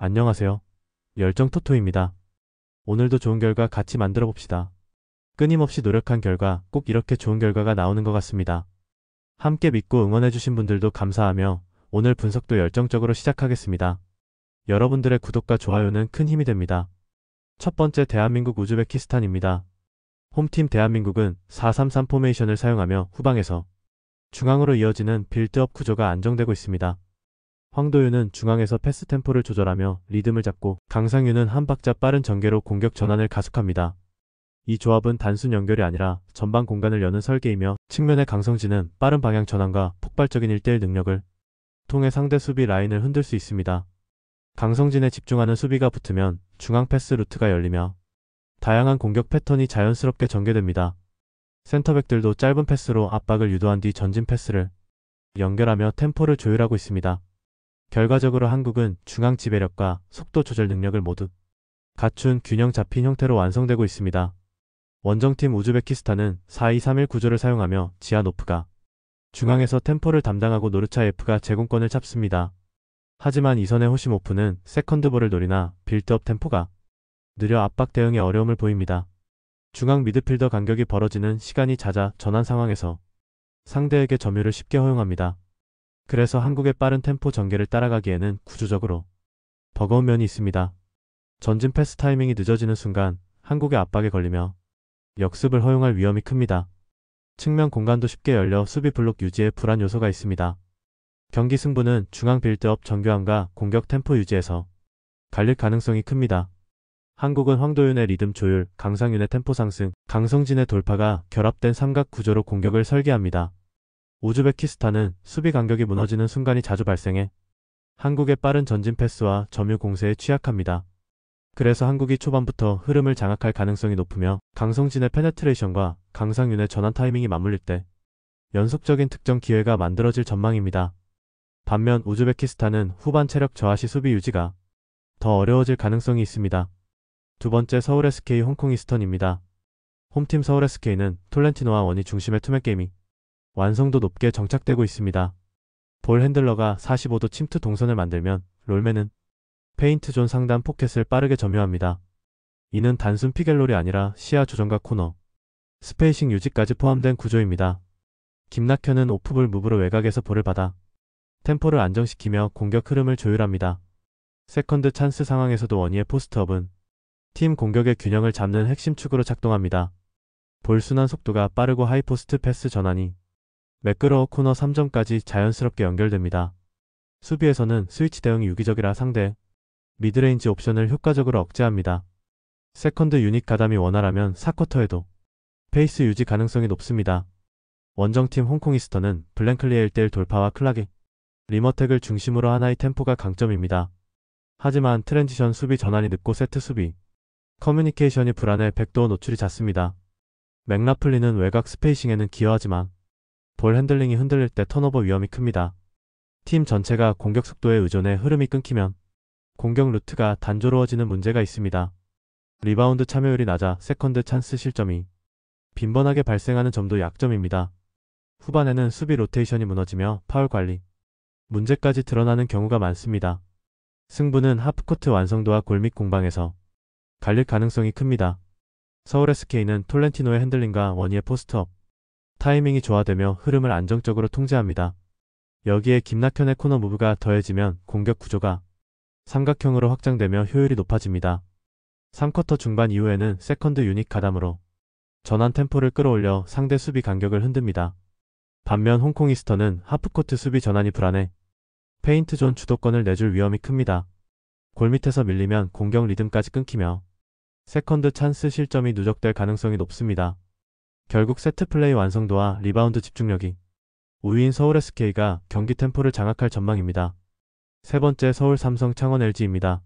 안녕하세요. 열정토토입니다. 오늘도 좋은 결과 같이 만들어 봅시다. 끊임없이 노력한 결과 꼭 이렇게 좋은 결과가 나오는 것 같습니다. 함께 믿고 응원해주신 분들도 감사하며 오늘 분석도 열정적으로 시작하겠습니다. 여러분들의 구독과 좋아요는 큰 힘이 됩니다. 첫 번째 대한민국 우즈베키스탄입니다. 홈팀 대한민국은 4-3-3 포메이션을 사용하며 후방에서 중앙으로 이어지는 빌드업 구조가 안정되고 있습니다. 황도윤은 중앙에서 패스 템포를 조절하며 리듬을 잡고 강상윤은 한 박자 빠른 전개로 공격 전환을 가속합니다. 이 조합은 단순 연결이 아니라 전방 공간을 여는 설계이며 측면의 강성진은 빠른 방향 전환과 폭발적인 1대1 능력을 통해 상대 수비 라인을 흔들 수 있습니다. 강성진에 집중하는 수비가 붙으면 중앙 패스 루트가 열리며 다양한 공격 패턴이 자연스럽게 전개됩니다. 센터백들도 짧은 패스로 압박을 유도한 뒤 전진 패스를 연결하며 템포를 조율하고 있습니다. 결과적으로 한국은 중앙 지배력과 속도 조절 능력을 모두 갖춘 균형 잡힌 형태로 완성되고 있습니다. 원정팀 우즈베키스탄은 4-2-3-1 구조를 사용하며 지아노프가 중앙에서 템포를 담당하고 노르차예프가 제공권을 잡습니다. 하지만 이선의 호시모프는 세컨드볼을 노리나 빌드업 템포가 느려 압박 대응에 어려움을 보입니다. 중앙 미드필더 간격이 벌어지는 시간이 잦아 전환 상황에서 상대에게 점유를 쉽게 허용합니다. 그래서 한국의 빠른 템포 전개를 따라가기에는 구조적으로 버거운 면이 있습니다. 전진 패스 타이밍이 늦어지는 순간 한국의 압박에 걸리며 역습을 허용할 위험이 큽니다. 측면 공간도 쉽게 열려 수비 블록 유지에 불안 요소가 있습니다. 경기 승부는 중앙 빌드업 정교함과 공격 템포 유지에서 갈릴 가능성이 큽니다. 한국은 황도윤의 리듬 조율, 강상윤의 템포 상승, 강성진의 돌파가 결합된 삼각 구조로 공격을 설계합니다. 우즈베키스탄은 수비 간격이 무너지는 순간이 자주 발생해 한국의 빠른 전진 패스와 점유 공세에 취약합니다. 그래서 한국이 초반부터 흐름을 장악할 가능성이 높으며 강성진의 페네트레이션과 강상윤의 전환 타이밍이 맞물릴 때 연속적인 득점 기회가 만들어질 전망입니다. 반면 우즈베키스탄은 후반 체력 저하 시 수비 유지가 더 어려워질 가능성이 있습니다. 두 번째 서울 SK 홍콩 이스턴입니다. 홈팀 서울 SK는 톨렌티노와 원희 중심의 투맨 게임이 완성도 높게 정착되고 있습니다. 볼 핸들러가 45도 침투 동선을 만들면 롤맨은 페인트 존 상단 포켓을 빠르게 점유합니다. 이는 단순 피겔롤이 아니라 시야 조정과 코너, 스페이싱 유지까지 포함된 구조입니다. 김낙현은 오프볼 무브로 외곽에서 볼을 받아 템포를 안정시키며 공격 흐름을 조율합니다. 세컨드 찬스 상황에서도 원희의 포스트업은 팀 공격의 균형을 잡는 핵심 축으로 작동합니다. 볼 순환 속도가 빠르고 하이포스트 패스 전환이 매끄러워 코너 3점까지 자연스럽게 연결됩니다. 수비에서는 스위치 대응이 유기적이라 상대 미드레인지 옵션을 효과적으로 억제합니다. 세컨드 유닛 가담이 원활하면 4쿼터에도 페이스 유지 가능성이 높습니다. 원정팀 홍콩 이스턴은 블랭클리의 1대1 돌파와 클락의 리머텍을 중심으로 하나의 템포가 강점입니다. 하지만 트랜지션 수비 전환이 늦고 세트 수비, 커뮤니케이션이 불안해 백도어 노출이 잦습니다. 맥라플리는 외곽 스페이싱에는 기여하지만 볼 핸들링이 흔들릴 때 턴오버 위험이 큽니다. 팀 전체가 공격 속도에 의존해 흐름이 끊기면 공격 루트가 단조로워지는 문제가 있습니다. 리바운드 참여율이 낮아 세컨드 찬스 실점이 빈번하게 발생하는 점도 약점입니다. 후반에는 수비 로테이션이 무너지며 파울 관리 문제까지 드러나는 경우가 많습니다. 승부는 하프코트 완성도와 골밑 공방에서 갈릴 가능성이 큽니다. 서울 SK는 톨렌티노의 핸들링과 원희의 포스트업, 타이밍이 조화되며 흐름을 안정적으로 통제합니다. 여기에 김낙현의 코너 무브가 더해지면 공격 구조가 삼각형으로 확장되며 효율이 높아집니다. 3쿼터 중반 이후에는 세컨드 유닛 가담으로 전환 tem포를 끌어올려 상대 수비 간격을 흔듭니다. 반면 홍콩 이스턴은 하프코트 수비 전환이 불안해 페인트 존 주도권을 내줄 위험이 큽니다. 골밑에서 밀리면 공격 리듬까지 끊기며 세컨드 찬스 실점이 누적될 가능성이 높습니다. 결국 세트 플레이 완성도와 리바운드 집중력이 우위인 서울 SK가 경기 템포를 장악할 전망입니다. 세 번째 서울 삼성 창원 LG입니다.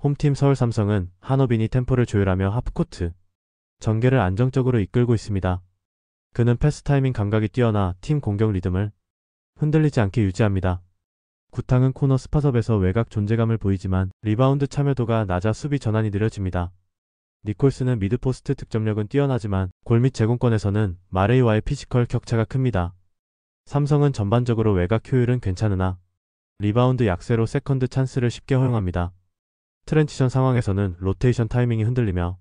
홈팀 서울 삼성은 한호빈이 템포를 조율하며 하프코트 전개를 안정적으로 이끌고 있습니다. 그는 패스 타이밍 감각이 뛰어나 팀 공격 리듬을 흔들리지 않게 유지합니다. 구탕은 코너 스팟업에서 외곽 존재감을 보이지만 리바운드 참여도가 낮아 수비 전환이 느려집니다. 니콜스는 미드포스트 득점력은 뛰어나지만 골밑 제공권에서는 마레이와의 피지컬 격차가 큽니다. 삼성은 전반적으로 외곽 효율은 괜찮으나 리바운드 약세로 세컨드 찬스를 쉽게 허용합니다. 트랜지션 상황에서는 로테이션 타이밍이 흔들리며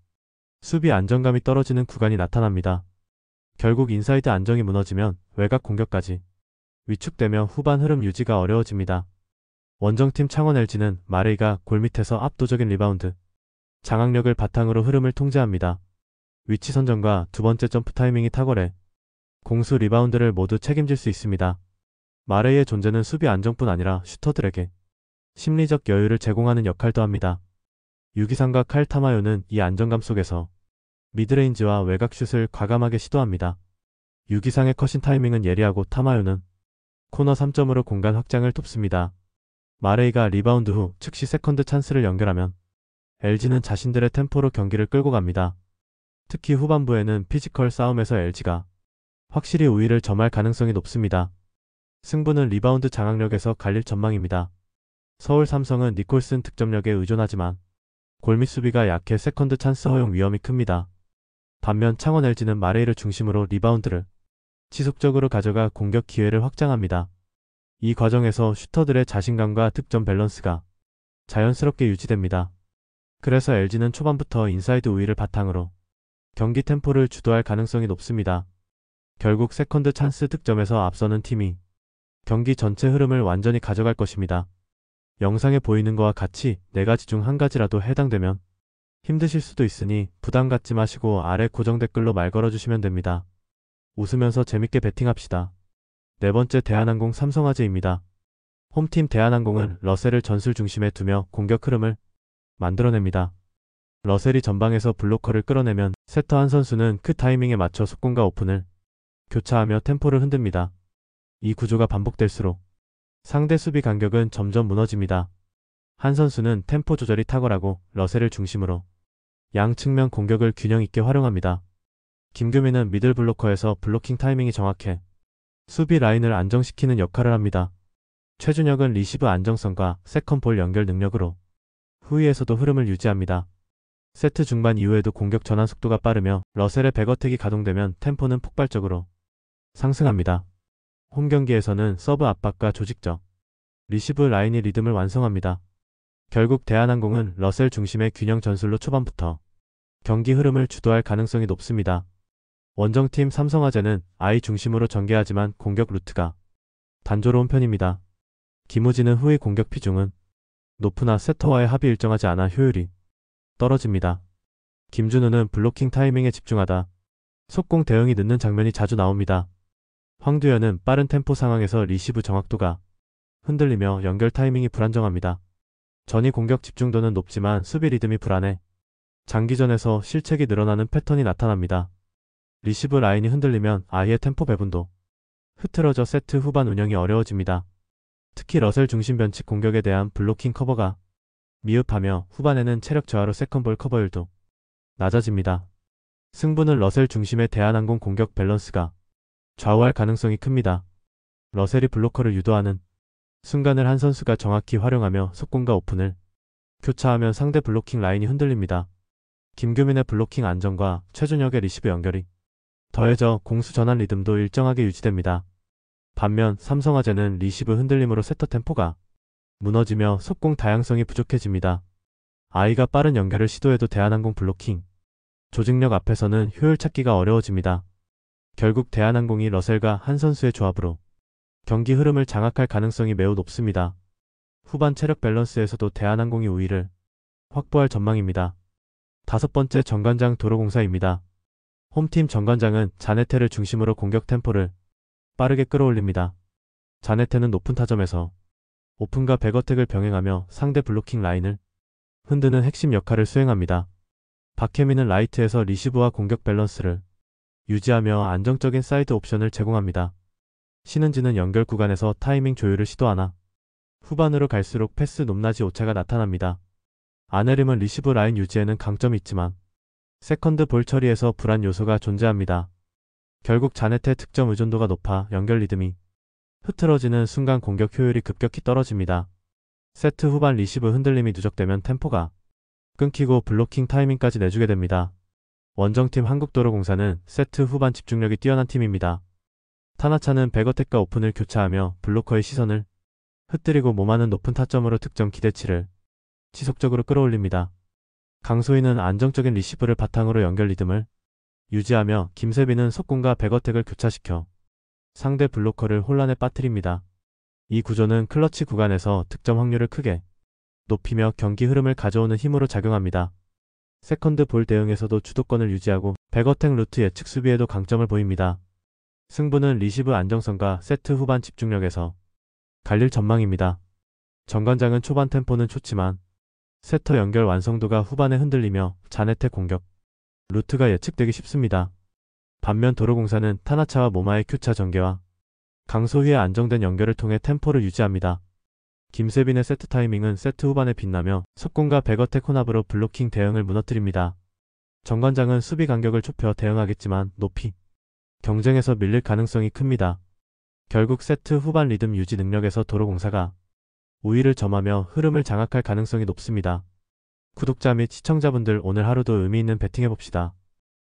수비 안정감이 떨어지는 구간이 나타납니다. 결국 인사이드 안정이 무너지면 외곽 공격까지 위축되며 후반 흐름 유지가 어려워집니다. 원정팀 창원 LG는 마레이가 골 밑에서 압도적인 리바운드, 장악력을 바탕으로 흐름을 통제합니다. 위치 선정과 두 번째 점프 타이밍이 탁월해 공수 리바운드를 모두 책임질 수 있습니다. 마레이의 존재는 수비 안정뿐 아니라 슈터들에게 심리적 여유를 제공하는 역할도 합니다. 유기상과 칼 타마요는 이 안정감 속에서 미드레인지와 외곽슛을 과감하게 시도합니다. 유기상의 컷인 타이밍은 예리하고 타마요는 코너 3점으로 공간 확장을 돕습니다. 마레이가 리바운드 후 즉시 세컨드 찬스를 연결하면 LG는 자신들의 템포로 경기를 끌고 갑니다. 특히 후반부에는 피지컬 싸움에서 LG가 확실히 우위를 점할 가능성이 높습니다. 승부는 리바운드 장악력에서 갈릴 전망입니다. 서울 삼성은 니콜슨 득점력에 의존하지만 골밑 수비가 약해 세컨드 찬스 허용 위험이 큽니다. 반면 창원 LG는 마레이를 중심으로 리바운드를 지속적으로 가져가 공격 기회를 확장합니다. 이 과정에서 슈터들의 자신감과 득점 밸런스가 자연스럽게 유지됩니다. 그래서 LG는 초반부터 인사이드 우위를 바탕으로 경기 템포를 주도할 가능성이 높습니다. 결국 세컨드 찬스 득점에서 앞서는 팀이 경기 전체 흐름을 완전히 가져갈 것입니다. 영상에 보이는 것과 같이 4가지 중 한 가지라도 해당되면 힘드실 수도 있으니 부담 갖지 마시고 아래 고정 댓글로 말 걸어주시면 됩니다. 웃으면서 재밌게 베팅합시다. 네 번째 대한항공 삼성화재입니다. 홈팀 대한항공은 러셀을 전술 중심에 두며 공격 흐름을 만들어냅니다. 러셀이 전방에서 블로커를 끌어내면 세터 한 선수는 그 타이밍에 맞춰 속공과 오픈을 교차하며 템포를 흔듭니다. 이 구조가 반복될수록 상대 수비 간격은 점점 무너집니다. 한 선수는 템포 조절이 탁월하고 러셀을 중심으로 양 측면 공격을 균형 있게 활용합니다. 김규민은 미들 블로커에서 블로킹 타이밍이 정확해 수비 라인을 안정시키는 역할을 합니다. 최준혁은 리시브 안정성과 세컨볼 연결 능력으로 후위에서도 흐름을 유지합니다. 세트 중반 이후에도 공격 전환 속도가 빠르며 러셀의 백어택이 가동되면 템포는 폭발적으로 상승합니다. 홈 경기에서는 서브 압박과 조직적 리시브 라인이 리듬을 완성합니다. 결국 대한항공은 러셀 중심의 균형 전술로 초반부터 경기 흐름을 주도할 가능성이 높습니다. 원정팀 삼성화재는 I 중심으로 전개하지만 공격 루트가 단조로운 편입니다. 김우진은 후위 공격 비중은 높으나 세터와의 합이 일정하지 않아 효율이 떨어집니다. 김준우는 블로킹 타이밍에 집중하다 속공 대응이 늦는 장면이 자주 나옵니다. 황두현은 빠른 템포 상황에서 리시브 정확도가 흔들리며 연결 타이밍이 불안정합니다. 전위 공격 집중도는 높지만 수비 리듬이 불안해 장기전에서 실책이 늘어나는 패턴이 나타납니다. 리시브 라인이 흔들리면 아예 템포 배분도 흐트러져 세트 후반 운영이 어려워집니다. 특히 러셀 중심 변칙 공격에 대한 블로킹 커버가 미흡하며 후반에는 체력 저하로 세컨볼 커버율도 낮아집니다. 승부는 러셀 중심의 대한항공 공격 밸런스가 좌우할 가능성이 큽니다. 러셀이 블로커를 유도하는 순간을 한 선수가 정확히 활용하며 속공과 오픈을 교차하면 상대 블로킹 라인이 흔들립니다. 김규민의 블로킹 안정과 최준혁의 리시브 연결이 더해져 공수 전환 리듬도 일정하게 유지됩니다. 반면 삼성화재는 리시브 흔들림으로 세터 템포가 무너지며 속공 다양성이 부족해집니다. I가 빠른 연결을 시도해도 대한항공 블로킹 조직력 앞에서는 효율 찾기가 어려워집니다. 결국 대한항공이 러셀과 한 선수의 조합으로 경기 흐름을 장악할 가능성이 매우 높습니다. 후반 체력 밸런스에서도 대한항공이 우위를 확보할 전망입니다. 다섯 번째 정관장 도로공사입니다. 홈팀 정관장은 자네테를 중심으로 공격 템포를 빠르게 끌어올립니다. 자네테는 높은 타점에서 오픈과 백어택을 병행하며 상대 블로킹 라인을 흔드는 핵심 역할을 수행합니다. 박혜민은 라이트에서 리시브와 공격 밸런스를 유지하며 안정적인 사이드 옵션을 제공합니다. 신은지는 연결 구간에서 타이밍 조율을 시도하나 후반으로 갈수록 패스 높낮이 오차가 나타납니다. 아네림은 리시브 라인 유지에는 강점이 있지만 세컨드 볼 처리에서 불안 요소가 존재합니다. 결국 자네트의 득점 의존도가 높아 연결 리듬이 흐트러지는 순간 공격 효율이 급격히 떨어집니다. 세트 후반 리시브 흔들림이 누적되면 템포가 끊기고 블로킹 타이밍까지 내주게 됩니다. 원정팀 한국도로공사는 세트 후반 집중력이 뛰어난 팀입니다. 타나차는 백어택과 오픈을 교차하며 블로커의 시선을 흐트리고 몸하는 높은 타점으로 득점 기대치를 지속적으로 끌어올립니다. 강소희는 안정적인 리시브를 바탕으로 연결 리듬을 유지하며 김세빈은 속공과 백어택을 교차시켜 상대 블로커를 혼란에 빠뜨립니다. 이 구조는 클러치 구간에서 득점 확률을 크게 높이며 경기 흐름을 가져오는 힘으로 작용합니다. 세컨드 볼 대응에서도 주도권을 유지하고 백어택 루트 예측 수비에도 강점을 보입니다. 승부는 리시브 안정성과 세트 후반 집중력에서 갈릴 전망입니다. 정관장은 초반 템포는 좋지만 세터 연결 완성도가 후반에 흔들리며 잔해택 공격 루트가 예측되기 쉽습니다. 반면 도로공사는 타나차와 모마의 큐차 전개와 강소희의 안정된 연결을 통해 템포를 유지합니다. 김세빈의 세트 타이밍은 세트 후반에 빛나며 속공과 백어택 혼합으로 블로킹 대응을 무너뜨립니다. 정관장은 수비 간격을 좁혀 대응하겠지만 높이 경쟁에서 밀릴 가능성이 큽니다. 결국 세트 후반 리듬 유지 능력에서 도로공사가 우위를 점하며 흐름을 장악할 가능성이 높습니다. 구독자 및 시청자분들 오늘 하루도 의미있는 배팅해봅시다.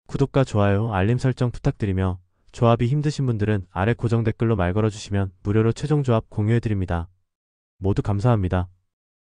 구독과 좋아요, 알림 설정 부탁드리며 조합이 힘드신 분들은 아래 고정 댓글로 말 걸어주시면 무료로 최종 조합 공유해드립니다. 모두 감사합니다.